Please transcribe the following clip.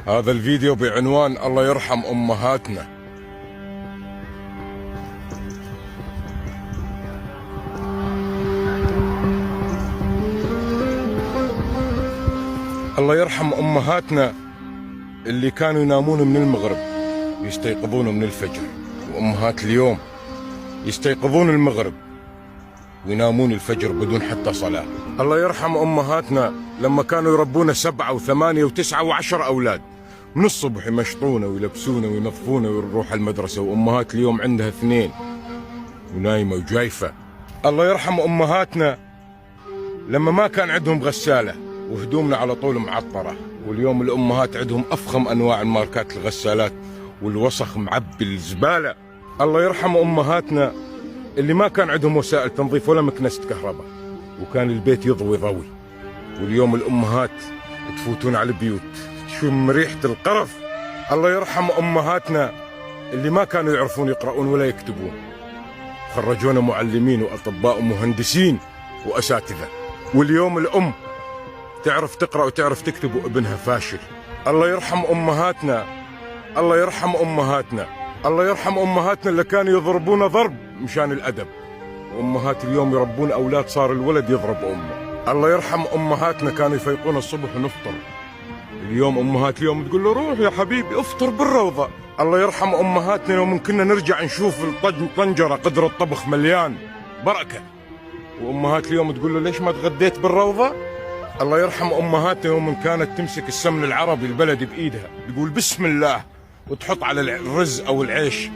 هذا الفيديو بعنوان الله يرحم أمهاتنا. الله يرحم أمهاتنا اللي كانوا ينامون من المغرب ويستيقظون من الفجر، وأمهات اليوم يستيقظون المغرب وينامون الفجر بدون حتى صلاة. الله يرحم أمهاتنا لما كانوا يربون 7 و8 و9 و10 أولاد، من الصبح يمشطونه ويلبسونه وينظفونه ويروح المدرسة، وأمهات اليوم عندها 2 ونايمة وجايفة. الله يرحم أمهاتنا لما ما كان عندهم غسالة وهدومنا على طول معطرة، واليوم الأمهات عندهم أفخم أنواع الماركات الغسالات والوسخ معبي الزبالة. الله يرحم أمهاتنا اللي ما كان عندهم وسائل تنظيف ولا مكنسة كهرباء، وكان البيت يضوي ضوي، واليوم الأمهات تفوتون على البيوت تشم ريحة القرف. الله يرحم أمهاتنا اللي ما كانوا يعرفون يقرؤون ولا يكتبون، خرجونا معلمين وأطباء ومهندسين وأساتذة، واليوم الأم تعرف تقرأ وتعرف تكتب وابنها فاشل. الله يرحم أمهاتنا، الله يرحم أمهاتنا، الله يرحم أمهاتنا اللي كانوا يضربون ضرب مشان الأدب، وأمهات اليوم يربون أولاد صار الولد يضرب أمه. الله يرحم أمهاتنا كانوا يفيقون الصبح ونفطر، اليوم أمهات اليوم تقول له روح يا حبيبي افطر بالروضة. الله يرحم أمهاتنا يوم كنا نرجع نشوف الطنجرة قدر الطبخ مليان بركة، وأمهات اليوم تقول له ليش ما تغديت بالروضة. الله يرحم أمهاتنا يوم كانت تمسك السمن العربي البلدي بإيدها تقول بسم الله وتحط على الرز أو العيش